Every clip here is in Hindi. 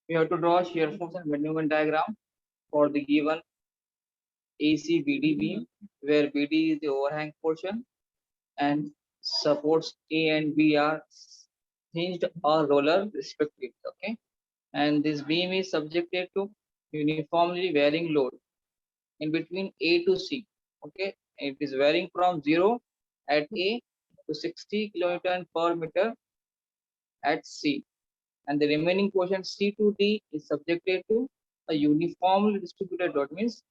We have to draw shear force and bending moment diagram for the given AC BD beam, where BD is the overhang portion and supports A and B are hinged or roller respectively. Okay, and this beam is subjected to uniformly varying load in between A to C. Okay, it is varying from 0 at A to 60 kilonewton per meter at C, and the remaining portion C to D is subjected to a uniformly distributed load. Means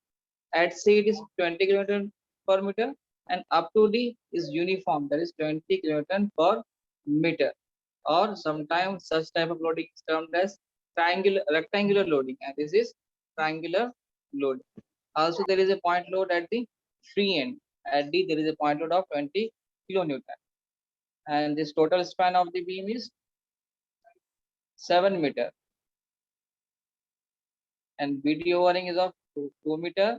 at C it is 20 kilonewton per meter, and up to D is uniform, that is 20 kilonewton per meter. Or sometimes such type of loading is termed as rectangular loading, and this is triangular load. Also, there is a point load at the free end. At D, there is a point load of 20 kilonewton, and this total span of the beam is 7 meter, and BD overing is of 2 meter.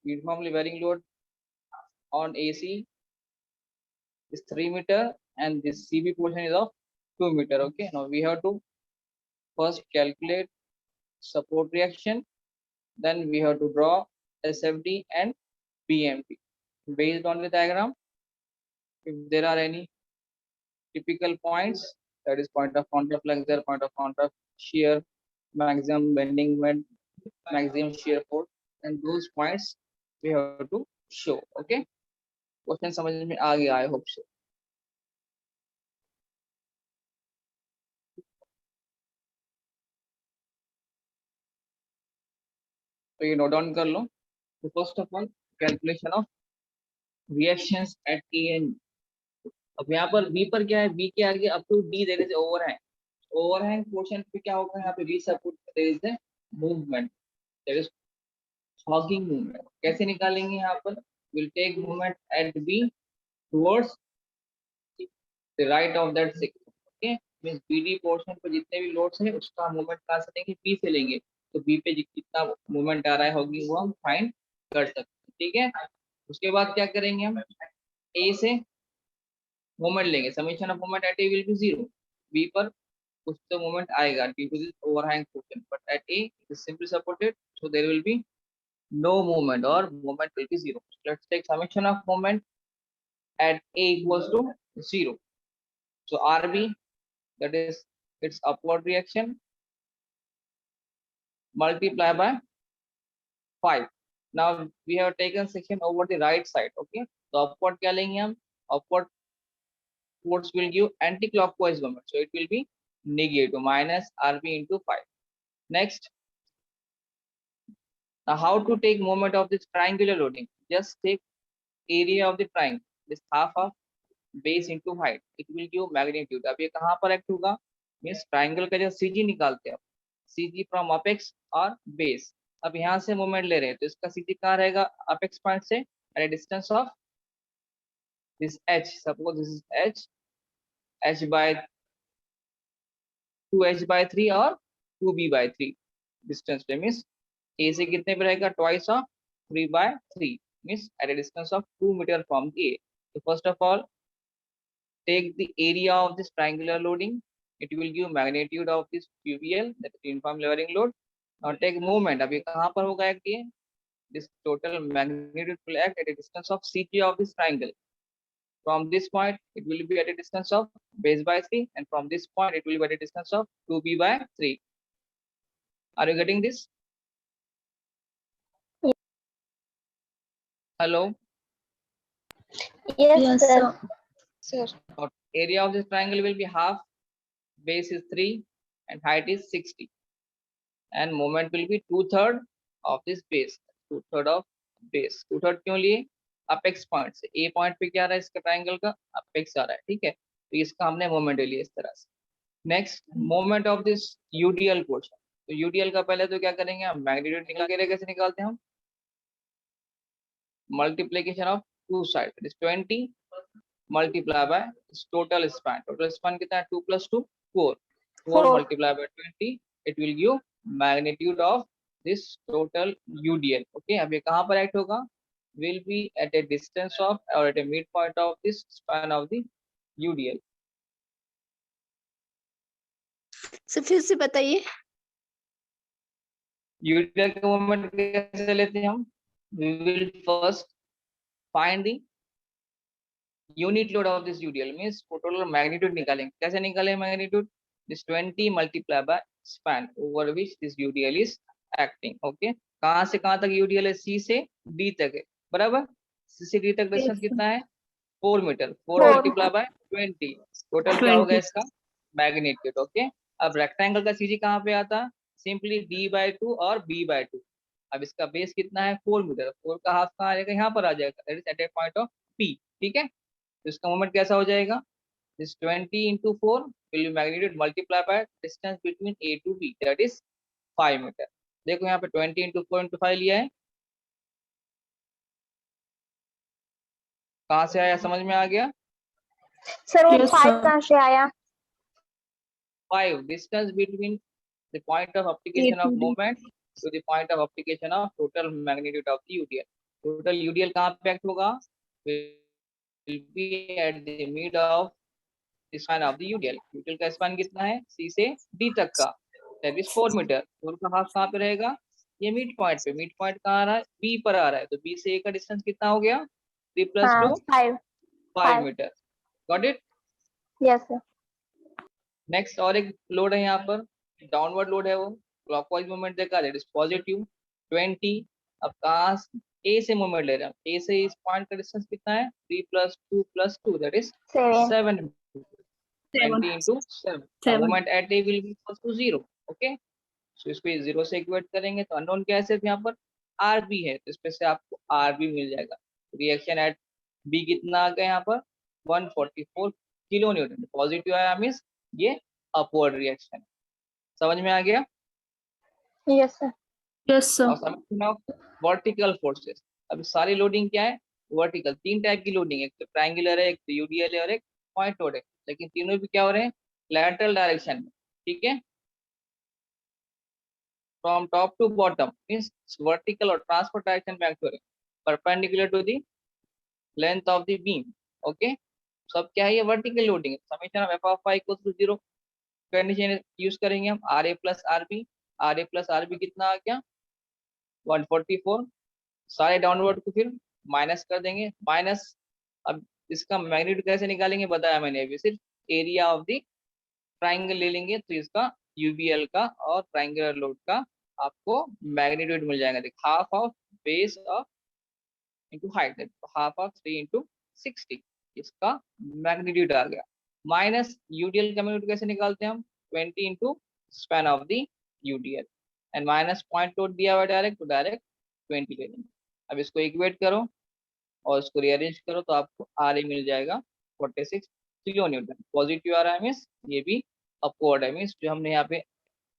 Uniformly varying load on AC is 3 meter, and this CB portion is of 2 meter. Okay, now we have to first calculate support reaction, then we have to draw SFD and BMP based on the diagram. If there are any typical points, that is point of contact flexure, point of contact shear, maximum bending moment, maximum shear force, and those points we have to show. Okay, question समझ में आ गया, आई होप सो. तो ये नोट डाउन कर लो. तो first of all calculation of reactions at A and. अब यहाँ पर बी पर क्या है, बी के आगे up to D there is overhang. Overhang portion पे क्या होगा, यहाँ पे we support there is a movement, there is hogging movement. कैसे निकालेंगे, यहाँ पर will take movement at B towards the right of that section. Okay, means BD portion पर जितने भी लोड्स हैं उसका मूवमेंट कहाँ से लेंगे, बी से लेंगे. तो बी पे कितना मूवमेंट आ रहा है हॉगिंग, वो हम फाइंड कर सकते हैं. ठीक है, उसके बाद क्या करेंगे, हम ए से मोमेंट लेंगे. Summation of moment at A will be 0. B पर कुछ तो मोमेंट आएगा due to this overhang portion, but at A it is simply supported, so there will be no moment और moment will be 0. Let's take summation of moment at A equals to 0. So RB, that is its upward reaction, multiply by 5. Now we have taken section over the right side. Okay, so upward क्या लेंगे हम, upward force will give anti-clockwise moment, so it will be negative minus RB into 5. Next, now how to take moment of this triangular loading, just take area of the triangle, this half of base into height, it will give magnitude. अब ये कहाँ पर एक्ट होगा, मीन्स ट्राइंगल का जो CG निकालते हैं, CG फ्रॉम अपेक्स और बेस. अब यहाँ से मोमेंट ले रहे हैं तो इसका CG कहाँ रहेगा, अपेक्स पॉइंट से at a distance of this H. Suppose this is H, H by 2H by 3 और 2B by 3 डिस्टेंस पे. मीन्स A से कितने पे रहेगा, twice of 3 by 3, means at a distance of 2 metre from A. So first of all, take the area of this triangular loading, it will give magnitude of this UVL, that is uniform varying load. Now take moment, अभी कहाँ पर होगा एक्ट ये, this total magnitude will act at a distance of CG of this triangle. From this point it will be at a distance of base by 3, and from this point it will be at a distance of 2B by 3. Are you getting this? Hello? Yes, sir. Sir. Area of this triangle will be half, base is 3 and height is 60, and moment will be 2/3 of this base. 2/3 of base. 2/3 क्यों लिए, अपेक्स पॉइंट से. ए पॉइंट पे क्या आ रहा है इसका ट्राइंगल का, अपेक्स आ रहा है. ठीक है, तो इसका हमने मोमेंट लिया इस तरह से. Next, moment of this UDL portion. तो यूडीएल का पहले तो क्या करेंगे, हम मैग्नीट्यूड निकाल के कैसे निकालते हैं, हम multiplication of two side, is 20 multiply by total span. Total span कितना है, 2 + 2 4. 4 multiply by 20, it will give magnitude of this total UDL. Okay, अब ये कहाँ पर एक्ट होगा, will be at a distance of or at a midpoint of this span of the UDL. Sir फिर से बताइए. यूडियल का मोमेंट कैसे लेते हैं हम? We will first find the unit load of this UDL, means total magnitude निकालेंगे। कैसे निकालें magnitude? This 20 multiply by span over which this UDL is acting. Okay, कहां से कहां तक यूडियल है? सी से डी तक है, बराबर। सी से डी तक डिस्टेंस Yes, कितना है? 4 मीटर। 4 4, मल्टीप्लाई बाय 20, टोटल क्या होगा 20. इसका? मैग्नीट्यूड। ओके, अब रेक्टेंगल का सीजी कहाँ पे आता? सिंपली d/2 और b/2। अब इसका बेस कितना है? 4 मीटर। 4 का हाफ कहाँ आ जाएगा? यहाँ पर आ जाएगा, that is at a point of P। ठीक है, तो इसका मोमेंट कैसा हो जाएगा? This 20 into 4 will be magnitude multiplied by distance between A to B, that is 5 metre. देखो यहाँ पे 20 into 4 into 5 लिया है, कहाँ से आया? समझ में आ गया? सर वो Yes, 5 sir. कहाँ से आया? 5 distance between the point of A application to of D. moment to the point of application of total magnitude of the UDL। total UDL कहाँ पे एक्ट होगा? will be at the mid of the span of the UDL। UDL का स्पैन कितना है? C से D तक का, that is 4 मीटर। 4 का हाफ कहाँ पे रहेगा? ये मिड पॉइंट पे। मिड पॉइंट कहाँ आ रहा है? B पर आ रहा है, तो B से A का डिस्टेंस कितना हो गया? 3 + हाँ 2 5। 5 metre. Got it? Yes sir. Next और एक लोड है यहाँ पर, डाउनवर्ड लोड है, वो क्लॉकवाइज मूवमेंट देखा, दैट इज पॉजिटिव 20। अब कहाँ ए से मूवमेंट ले रहे हैं? ए से इस पॉइंट का डिस्टेंस कितना है? 3 + 2 + 2 that is 7। 7। 7. 20 into 7। The 7. moment at A will be equal to 0। Okay, सो इसको 0 से इक्वेट करेंगे तो अननोन क्या है? सिर्फ यहाँ पर RB है, तो इसमें से आपको RB मिल जाएगा। रिएक्शन एट B कितना आ गया यहाँ पर? 144 किलो न्यूटन। पॉजिटिव आया मीन्स ये अपवर्ड रिएक्शन। समझ में आ गया? Yes sir. Yes, sir. और समेशन ऑफ वर्टिकल फोर्सेस। अब सारी लोडिंग क्या है? वर्टिकल। 3 टाइप की लोडिंग है, एक तो ट्रायंगुलर है, एक तो यूडीएल है और एक पॉइंट लोड है, लेकिन तीनों भी क्या हो रहे हैं? लैटरल डायरेक्शन में। ठीक है, from top to bottom means vertical और ट्रांसफर डायरेक्शन में एक्ट हो रहे हैं, perpendicular to the length of the beam. Okay, सब क्या है? ये वर्टिकल लोडिंग है। Summation of F of i equal to 0 condition use करेंगे हम। R A plus R B. R A plus R B कितना आ गया? 144। सारे डाउनवर्ड को फिर माइनस कर देंगे, माइनस। अब इसका मैग्नीट्यूड कैसे निकालेंगे बताया मैंने अभी। सिर्फ एरिया ऑफ द ट्राइंगल ले लेंगे तो इसका यूबीएल का और ट्राइंगुलर लोड का आपको मैग्नीट्यूड मिल जाएगा। देख, half of base of into height, half of 3 into 60, इसका मैग्नीट्यूड आ गया। माइनस यूडीएल का मैग्नीट्यूड कैसे निकालते हैं हम? 20 into span of the UDL and minus point load दिया हुआ डायरेक्ट, तो डायरेक्ट 20 ले लेंगे। अब इसको इक्वेट करो और इसको रीअरेंज करो तो आपको आर ए मिल जाएगा 46 किलो न्यूटन। पॉजिटिव आ रहा है मीन्स ये भी अपवर्ड है, मीन्स जो हमने यहाँ पे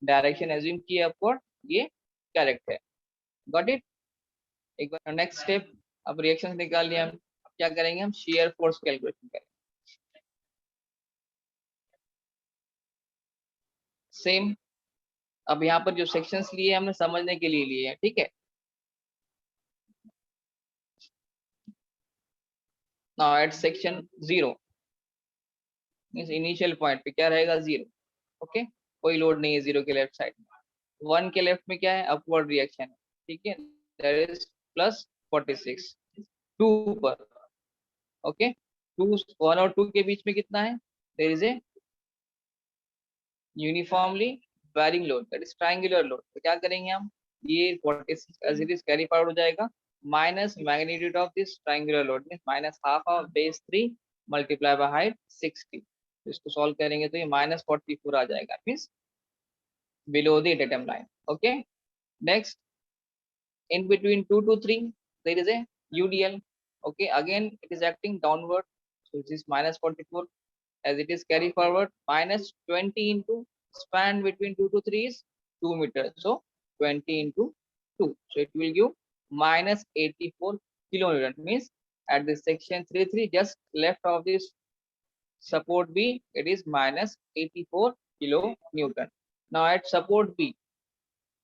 डायरेक्शन एज्यूम की है अपवर्ड, ये करेक्ट है। Got it? एक बार नेक्स्ट स्टेप, अब रिएक्शन निकाल लिया हम, अब क्या करेंगे हम? शेयर फोर्स कैलकुलेशन करेंगे। सेम, अब यहाँ पर जो सेक्शंस लिए हमने समझने के लिए लिए हैं, ठीक है। Now at section 0 means initial point पे क्या रहेगा? 0। ओके, कोई लोड नहीं है 0 के लेफ्ट साइड में। 1 के लेफ्ट में क्या है? अपवर्ड रिएक्शन है, ठीक है, दैट इज +46। 2 पर, ओके, 2 1 और 2 के बीच में कितना है? There is a uniformly varying load, that is triangular load. तो क्या करेंगे हम? ये 46 as it is carry forward हो जाएगा, minus magnitude of this triangular load means minus half of base 3 multiply by height 60। इसको सॉल्व करेंगे तो ये -44 आ जाएगा, means below the datum line। okay, next, in between 2 to 3 there is a UDL। okay, again it is acting downward, so it is -44 as it is carry forward, -20 into span between 2 to 3 is 2 meters, so 20 into 2, so it will give -84 kilonewton, means at this section 3 just left of this support B it is -84 kilonewton। now at support B,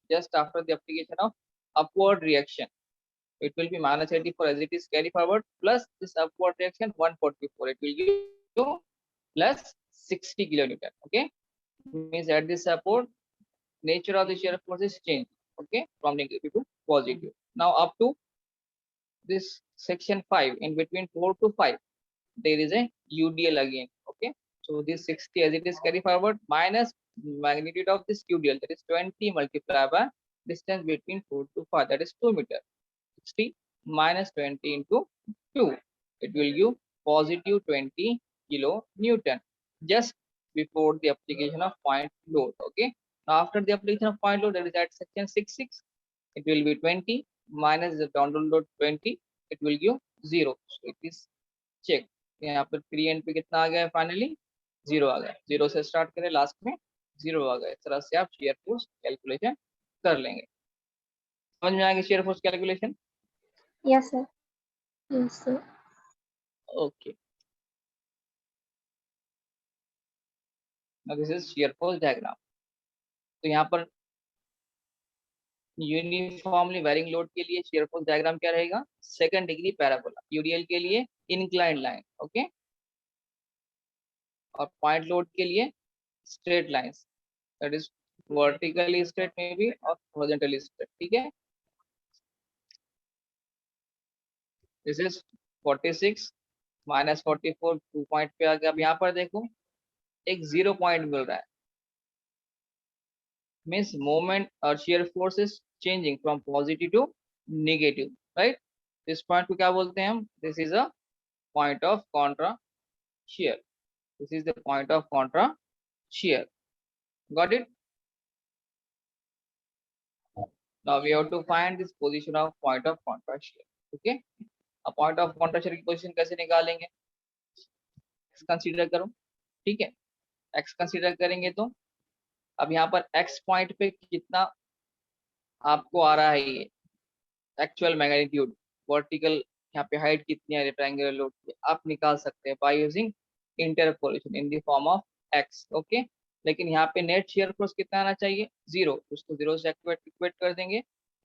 just after the application of upward reaction, it will be -84 as it is carry forward, plus this upward reaction 144, it will give you +60 kilonewton। okay, means at this support nature of the shear force is changed। Okay, from negative to positive. Now up to this section 5, in between 4 to 5, there is a UDL again. Okay, so this 60 as it is carry forward minus magnitude of this UDL, that is 20 multiplied by distance between 4 to 5, that is 2 meter. 60 minus 20 into 2, it will give positive 20 kilo Newton just before the application of point load. Okay, now after the application of point load, that is at section 6, it will be 20 minus the download load 20, it will give 0. So it is check, यहाँ पर प्री एंड पे कितना आ गया है, फाइनली 0 आ गया. 0 से स्टार्ट करें, लास्ट में 0 आ गया. इस तरह से आप शेयर फोर्स कैलकुलेशन कर लेंगे. समझ में आ गया shear force calculation? Yes, sir. Yes, sir. Okay, this is shear force diagram. तो यहाँ पर यूनिफॉर्मली वेरिंग लोड के लिए शेयर फोर्स डायग्राम क्या रहेगा, सेकंड डिग्री पैराबोला. यूडीएल के लिए इंक्लाइंड लाइन. ओके, और पॉइंट लोड के लिए straight lines, that is vertically straight में भी और हॉरिजॉन्टली स्ट्रेट. ठीक है, दिस इज 46 माइनस 44 2 पॉइंट पे आ गया. अब यहाँ पर देखो एक 0 पॉइंट मिल रहा है, मीन्स मोमेंट और shear force is changing from positive to negative, right. इस पॉइंट को क्या बोलते हैं हम, this is a point of contra shear. This is the point of contra shear. Got it? Now we have to find this position of point of contra shear. Okay, a point of contra shear की position कैसे निकालेंगे, x कंसीडर करो. ठीक है, x कंसीडर करेंगे तो अब यहाँ पर x पॉइंट पे कितना आपको आ रहा है, ये एक्चुअल मैग्नीट्यूड, वर्टिकल यहाँ पे हाइट कितनी है रेक्टेंगुलर लोड पे, आप निकाल सकते हैं by using interpolation in the form of x. Okay, लेकिन यहाँ पे नेट शेयर फोर्स कितना आना चाहिए, 0. उसको 0 से इक्वेट कर देंगे,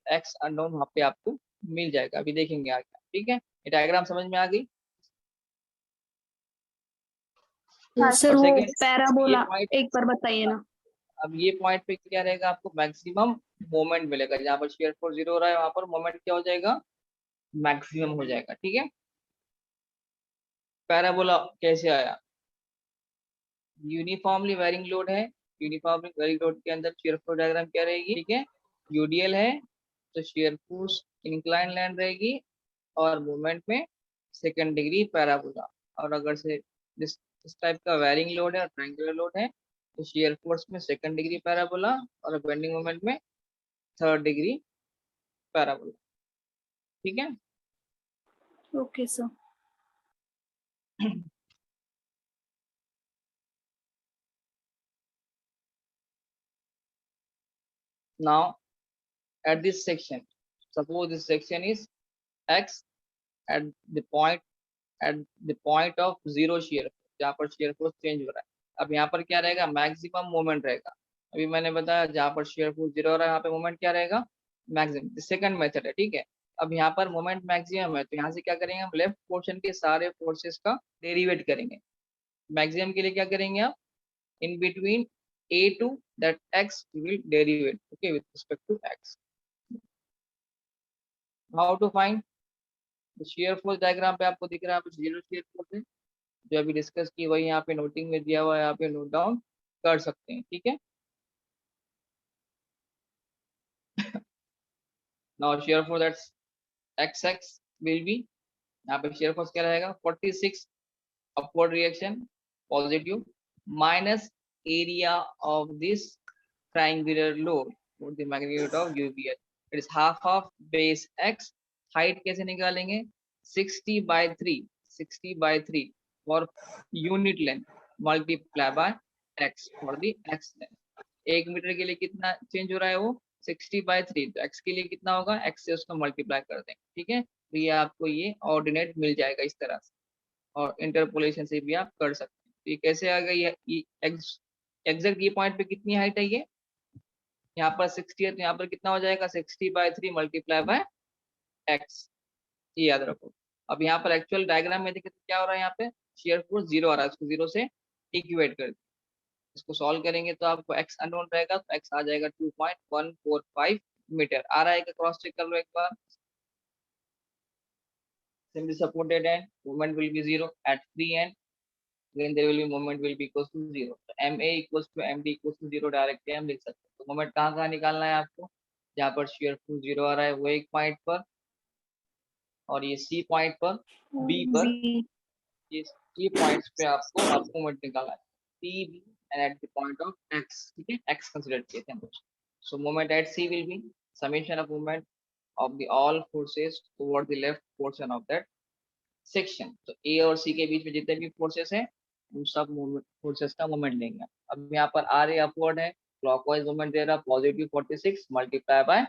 x अननोन वहाँ पे आपको मिल जाएगा. अभी देखेंगे आगे. ठीक है, ये डायग्राम समझ में आ गई. सर वो सेकंड, पैराबोला ये पॉइंट, एक बार बताइए ना. अब ये पॉइंट पे क्या रहेगा, आपको मैक्सिमम मोमेंट मिलेगा. जहाँ पर शेयर फोर्स 0 हो रहा है वहां पर मोमेंट क्या हो जाएगा, मैक्सिमम हो जाएगा. ठीक है, पैराबोला कैसे आया, यूनिफॉर्मली वेरिंग लोड है. यूनिफॉर्मली वेरिंग लोड के अंदर शेयर फोर्स डायग्राम क्या रहेगी, ठीक है, यूडीएल है तो शेयर फोर्स इंक्लाइन लाइन रहेगी और मूवमेंट में सेकंड डिग्री पैराबोला. और अगर से इस टाइप का वेरिंग लोड है और ट्रायंगुलर लोड है तो शेयर फोर्स में सेकंड डिग्री पैराबोला और बेंडिंग मोमेंट में थर्ड डिग्री पैराबोला. ठीक है, okay sir. now at this section, suppose this section is x at the point of 0 shear, जहाँ पर शेयर फोर्स चेंज हो रहा है. अब यहाँ पर क्या रहेगा, मैक्सिमम मोमेंट रहेगा. अभी मैंने बताया जहाँ पर शेयर फोर्स 0 हो रहा है यहाँ पे मोमेंट क्या रहेगा, मैक्सिमम. सेकंड मेथड है. ठीक है, अब यहाँ पर मोमेंट मैक्सिमम है तो यहाँ से क्या करेंगे हम, लेफ्ट पोर्शन के सारे फोर्सेस का डेरिवेट करेंगे. मैक्सिमम के लिए क्या करेंगे आप, in between a2 that x will derivate, okay, with respect to x. How to find the shear force diagram पे आपको दिख रहा है जीरो shear force है, जो अभी डिस्कस की वही यहाँ पे नोटिंग में दिया हुआ है, यहाँ पे नोट डाउन कर सकते हैं. ठीक है, now shear force that's xx will be, यहाँ पे shear force क्या रहेगा, 46 upward reaction positive minus area of this triangular load for the magnitude of UBL. It is half of base x. Height कैसे निकालेंगे, 60/3 for unit length multiply by x for the x length. 1 metre के लिए कितना चेंज हो रहा है वो, 60/3. तो x के लिए कितना होगा, x से उसको मल्टीप्लाई कर देंगे. ठीक है, तो ये आपको ये ऑर्डिनेट मिल जाएगा इस तरह से, और इंटरपोलेशन से भी आप कर सकते हैं. तो ये कैसे आ गई है, एग्जैक्ट ये पॉइंट पे कितनी हाइट है, ये यहाँ पर 60 है तो यहाँ पर कितना हो जाएगा, 60/3 मल्टीप्लाई बाय x. ये याद रखो. अब यहाँ पर एक्चुअल डायग्राम में देखें तो क्या हो रहा है, यहाँ पे शेयर फोर्स 0 आ रहा है, उसको 0 से इक्वेट कर इसको सॉल्व करेंगे तो आपको x अननोन रहेगा तो x आ जाएगा 2.145 मीटर आ रहा है क्या, क्रॉस चेक कर लो एक बार। Simply supported end, moment will be 0 at free end, then there will be moment will be equals to 0. So MA equals to MD equals to 0 directly हम लिख सकते हैं। तो मोमेंट कहाँ निकालना है आपको, जहाँ पर shear force 0 आ रहा है वो एक पॉइंट पर, और ये C पॉइंट पर, B पर, ये C पॉइंट्स पे आपको मोमेंट निकालना है, P, B and at the point of X, ठीक है, X कंसीडर किए थे हम। So moment at C will be summation of moment of the all forces toward the left portion of that section. तो ए और सी के बीच में जितने भी फोर्सेस हैं उन सब फोर्सेस का मोमेंट लेंगे। अब यहाँ पर आर ए अपवर्ड है, क्लॉकवाइज मोमेंट दे रहा positive 46 multiply by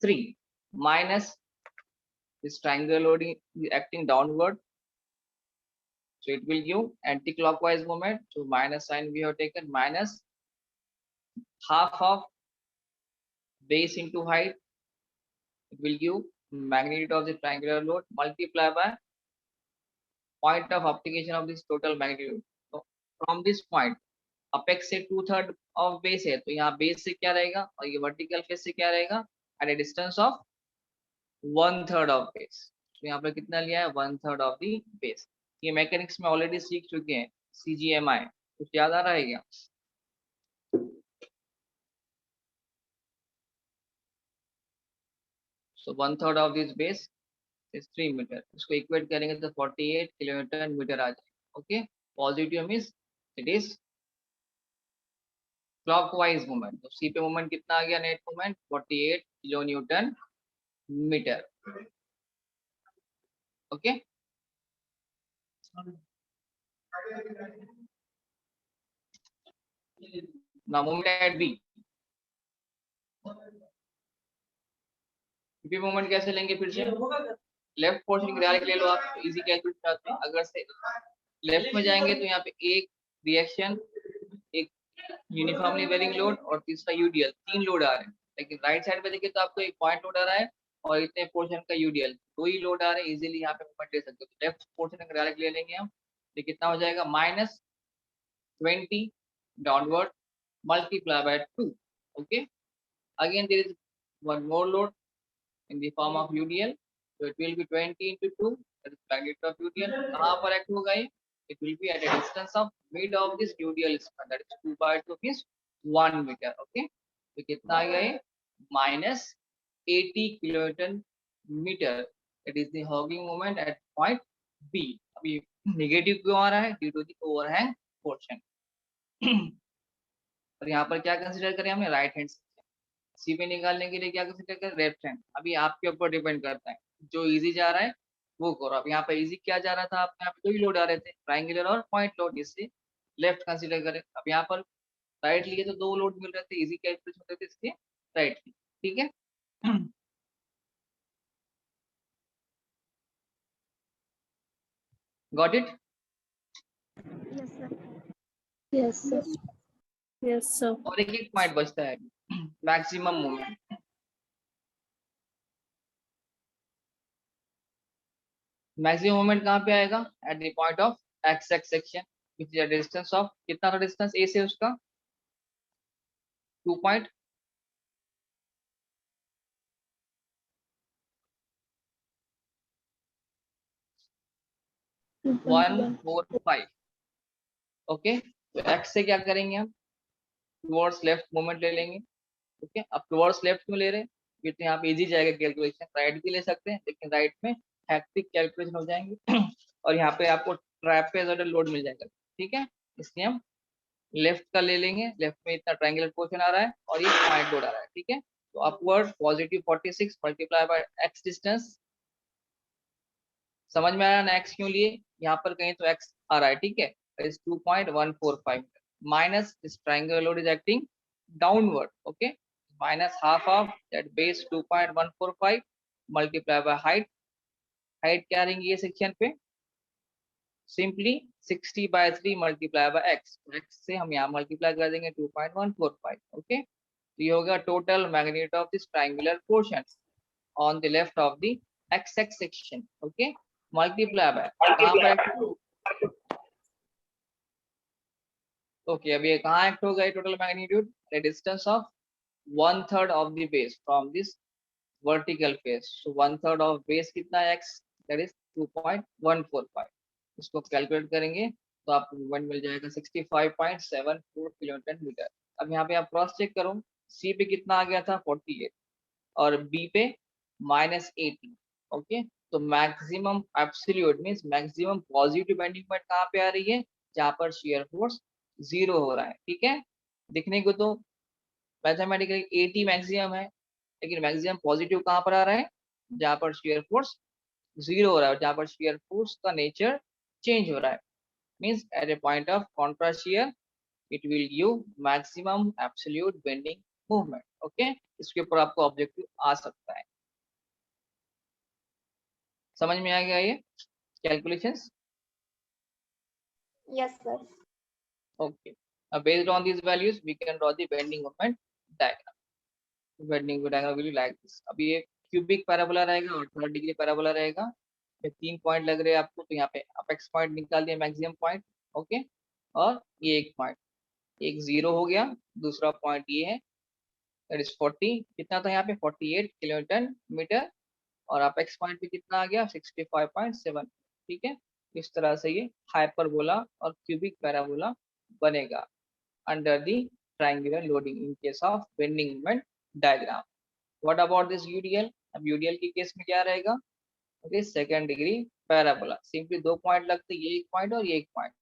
3 minus this triangle loading acting downward, so it will give anti-clockwise moment, so minus sign we have taken, minus half of base into height, it will give magnitude of the triangular load multiply by point of application of this total magnitude. So from this point apex से 2/3 ऑफ बेस है, तो यहाँ बेस से क्या रहेगा और ये वर्टिकल फेस से क्या रहेगा, at a distance of 1/3 of base. तो यहाँ पर कितना लिया है, 1/3 ऑफ दी बेस। ये मैकेनिक्स में ऑलरेडी सीख चुके हैं, CGMI कुछ याद आ रहा है क्या? So 1/3 of this base is 3 metre, इसको इक्वेट करेंगे तो 48 किलोन्यूटन मीटर आ जाएगा। Okay, positive means it is clockwise moment. तो सी पे मोमेंट कितना आ गया, net moment 48 kilo newton metre. Okay, now moment at B. B moment कैसे लेंगे, फिर से लेफ्ट पोर्शन डायरेक्ट ले लो आप, इजी कैलकुलेट करते हैं। अगर से लेफ्ट में जाएंगे तो यहाँ पे एक रिएक्शन, एक यूनिफॉर्मली वेरिंग लोड और तीसरा यूडीएल, 3 लोड आ रहे हैं। लेकिन राइट साइड पे देखिए तो आपको एक पॉइंट लोड आ रहा है और इतने पोर्शन का यूडीएल, 2 ही लोड आ रहे हैं, इजीली यहाँ पे मूवमेंट ले सकते हो। तो लेफ्ट पोर्शन अगर डायरेक्ट ले लेंगे हम तो कितना हो जाएगा, -20 downward multiply by 2। Okay, again there is one more load in the form of UDL, so it will be 20 into 2, that is magnitude of UDL. कहाँ पर एक्ट होगा ये, it will be at a distance of mid of this UDL span, that is 2/2 is 1 meter. Okay, तो कितना आ गया ये, -80 kilonewton metre, that is the hogging moment at point B। अभी नेगेटिव क्यों आ रहा है, due to the overhang portion. और यहाँ पर क्या कंसीडर करें हमने, राइट हैंड सी पे निकालने के लिए क्या कंसीडर करें, लेफ्ट हैंड। अभी आपके ऊपर डिपेंड करता है, जो इजी जा रहा है वो करो। अब यहाँ पे इजी क्या जा रहा था, आप यहाँ पे 2 ही लोड आ रहे थे, ट्रायंगुलर और पॉइंट लोड, इससे लेफ्ट कंसीडर करें। अब यहाँ पर राइट लिए तो 2 लोड मिल रहे थे, इजी कैलकुलेशन होते थे इसके राइट लिए, ठीक है। Got it? Yes, sir. Yes, sir. Yes, sir. और एक पॉइंट बचता है, मैक्सिमम मोमेंट। मैक्सिमम मोमेंट कहाँ पे आएगा, at the point of x x section, which is distance of, कितना था डिस्टेंस ए से उसका, 2.145। ओके, तो एक्स से क्या करेंगे हम, टुवर्ड्स लेफ्ट मोमेंट ले लेंगे। ओके, अब टुवर्ड्स लेफ्ट क्यों ले रहे हैं, क्योंकि यहाँ पे इजी जाएगा कैलकुलेशन। राइट भी ले सकते हैं लेकिन राइट में हैक्टिक कैलकुलेशन हो जाएंगे और यहाँ पे आपको ट्रैपेजोइडल लोड मिल जाएगा, ठीक है। इसलिए हम लेफ्ट का ले लेंगे, लेफ्ट में इतना ट्रायंगुलर पोर्शन आ रहा है और ये पॉइंट लोड आ रहा है, ठीक है। तो upward positive 46 multiply by x distance, समझ में आया ना, एक्स क्यों लिए, यहाँ पर कहीं तो एक्स आ रहा है, ठीक है, is 2.145 minus this triangular load is acting downward. Okay, minus half of that base 2.145 multiply by height, height क्या रहेंगी ये सेक्शन पे, simply 60/3 multiply by x, x से हम यहाँ मल्टीप्लाई कर देंगे 2.145। ओके, तो ये होगा total magnitude of this triangular portion on the left of the x x section. Okay, multiply by कहाँ पर, ओके, अब ये कहाँ एक्ट होगा, total magnitude, the distance of 1/3 of the base from this vertical face. So 1/3 of base कितना है x, that is 2.145. इसको कैलकुलेट करेंगे तो आपको मूवमेंट मिल जाएगा 65.74 किलोन्यूटन मीटर। अब यहाँ पे आप क्रॉस चेक करो, C पे कितना आ गया था 48 और B पे -80। ओके, तो maximum absolute means maximum positive bending moment कहाँ पे आ रही है, जहाँ पर शियर फोर्स 0 हो रहा है। ठीक है, दिखने को तो मैथमेटिकली 80 मैक्सिमम है, लेकिन मैक्सिमम पॉजिटिव कहाँ पर आ रहा है, जहाँ पर शियर फोर्स 0 हो रहा है, जहाँ पर शियर फोर्स का नेचर चेंज हो रहा है। Means at a point of contra shear it will give maximum absolute bending movement. Okay, इसके ऊपर आपको ऑब्जेक्टिव आ सकता है। समझ में आ गया ये calculations? Yes, sir. Okay. Based on these values, we can draw the bending moment diagram. Bending diagram will be like this. अभी ये क्यूबिक पैराबोला रहेगा और 30 डिग्री पैराबोला रहेगा। ये 3 पॉइंट लग रहे हैं आपको, तो यहाँ पे अपेक्स पॉइंट निकाल दिया, मैक्सिमम पॉइंट। ओके, और ये एक पॉइंट, एक 0 हो गया, दूसरा पॉइंट ये है, दैट इज 40, कितना था यहाँ पे 48 किलोन्यूटन मीटर, और अपेक्स पॉइंट पे कितना आ गया 65.7। ठीक है, इस तरह से ये हाइपरबोला और क्यूबिक पैराबोला बनेगा under the triangular loading in case of bending moment diagram. What about this UDL? अब UDL के केस में क्या रहेगा? Okay, second degree parabola, simply 2 point लगते, ये एक पॉइंट और ये एक पॉइंट।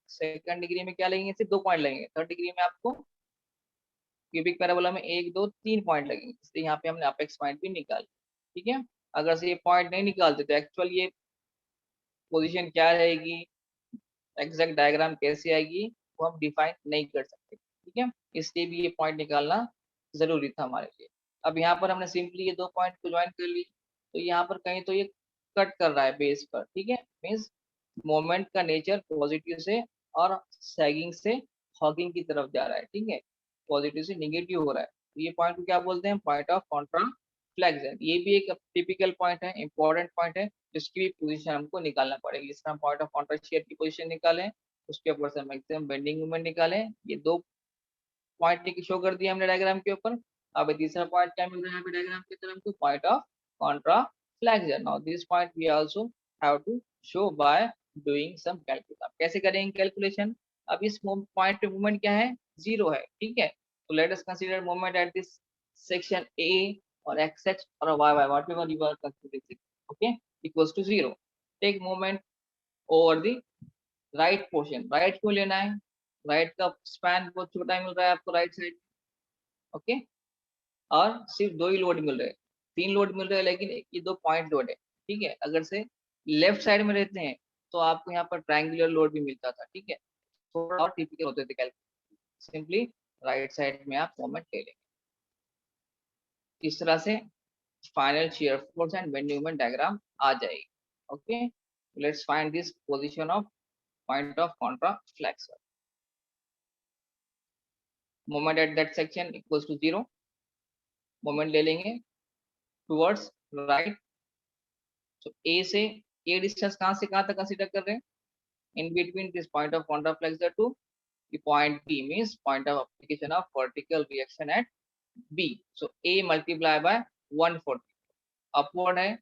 सेकंड डिग्री में क्या लेंगे, सिर्फ 2 पॉइंट लगेंगे। थर्ड डिग्री में आपको क्यूबिक पैराबोला में 1 2 3 पॉइंट लगेंगे, इसलिए यहाँ पे हमने अपेक्स पॉइंट भी निकाल। ठीक है, अगर से ये पॉइंट नहीं निकालते तो एक्चुअल ये पोजीशन क्या रहेगी, एग्जैक्ट डायग्राम कैसे आएगी, वो हम डिफाइन नहीं कर सकते। ठीक है, इसलिए भी ये पॉइंट निकालना जरूरी था हमारे लिए। अब यहाँ पर हमने सिंपली ये 2 पॉइंट को ज्वाइन कर ली, तो यहाँ पर कहीं तो ये कट कर रहा है बेस पर। ठीक है, मीन्स मोमेंट का नेचर पॉजिटिव से और सैगिंग से हॉकिंग की तरफ जा रहा है। ठीक है, पॉजिटिव से निगेटिव हो रहा है, तो ये पॉइंट को क्या बोलते हैं, पॉइंट ऑफ कॉन्ट्रा फ्लेक्शन। ये भी एक टिपिकल पॉइंट है, इंपॉर्टेंट पॉइंट है, जिसकी भी पोजीशन हमको निकालना पड़ेगी। इस तरह पॉइंट ऑफ कॉन्ट्रा शेयर की पोजीशन निकालें, उसके ऊपर से मैक्सिमम बेंडिंग मोमेंट निकालें। ये 2 पॉइंट शो कर दिया हमने डायग्राम के ऊपर। अब तीसरा पॉइंट क्या मिल रहा है यहाँ पे डायग्राम की तरफ, हमको point of contra flexure. Now this point we also have to show by doing some calculation. अब कैसे करेंगे कैलकुलेशन, अब इस पॉइंट पे मूवमेंट क्या है, 0 है। ठीक है, तो let us consider movement at this section A or xx or a yy, whatever you are considering, okay, equals to 0. Take moment over the right portion. right को लेना है, right का span बहुत छोटा मिल रहा है आपको right side, ओके, और सिर्फ 2 ही लोड मिल रहे हैं, 3 लोड मिल रहे हैं, लेकिन ये 2 पॉइंट लोड है। ठीक है, अगर से लेफ्ट साइड में रहते हैं तो आपको यहाँ पर ट्रायंगुलर लोड भी मिलता था। ठीक है, थोड़ा और टिपिकल होते थे कैलकुलेशन, सिंपली राइट साइड में आप मोमेंट ले लेंगे। इस तरह से final shear force and bending moment diagram आ जाएगी। Okay, let's find this position of point of contra flexure. Moment at that section equals to 0, moment ले लेंगे टुवर्ड्स राइट। तो ए से ए डिस्टेंस कहाँ से कहाँ तक कंसीडर कर रहे हैं, in between this point of contra flexure to the point B means point of application of vertical reaction at B. So A multiply by 140, upward है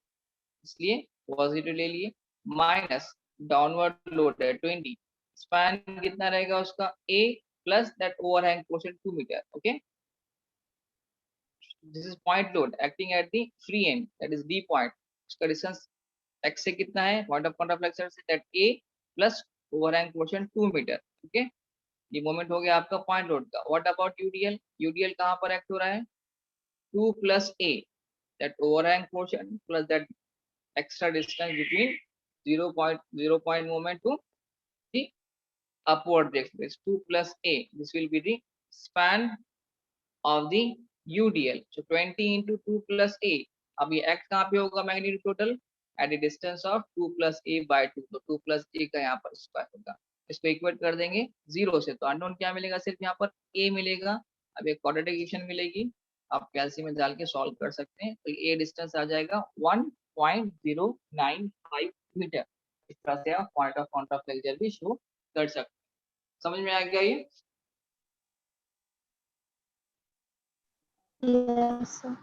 इसलिए पॉजिटिव ले लिए, माइनस डाउनवर्ड लोड है 20, स्पैन कितना रहेगा उसका a plus that overhang portion 2 metre. Okay, this is point load acting at the free end, that is d point. उसका डिस्टेंस x से कितना है, पॉइंट ऑफ कॉन्ट्रा फ्लेक्शन से that a plus overhang portion 2 metre. Okay, ये मोमेंट हो गया आपका पॉइंट लोड का। व्हाट अबाउट यूडीएल, यूडीएल कहाँ पर एक्ट हो रहा है, 2 plus a that overhang portion plus that extra distance between 0 point movement to the upward direction is 2 plus a. This will be the span of the UDL. So 20 into 2 plus a. अब ये x कहाँ पे होगा, magnitude total at the distance of 2 plus a by 2, तो 2 plus a का यहाँ पर स्क्वायर होगा। इसको इक्वेट कर देंगे 0 से, तो अननोन क्या मिलेगा, सिर्फ यहाँ पर a मिलेगा। अब एक क्वाड्रेटिक इक्वेशन मिलेगी, आप कैलसी में डाल के सॉल्व कर सकते हैं। तो a डिस्टेंस आ जाएगा 1.095 मीटर। इस तरह से आप पॉइंट ऑफ कॉन्ट्रा फ्लेक्चर भी शो कर सकते हैं। समझ में आ गया ये? Yes, sir.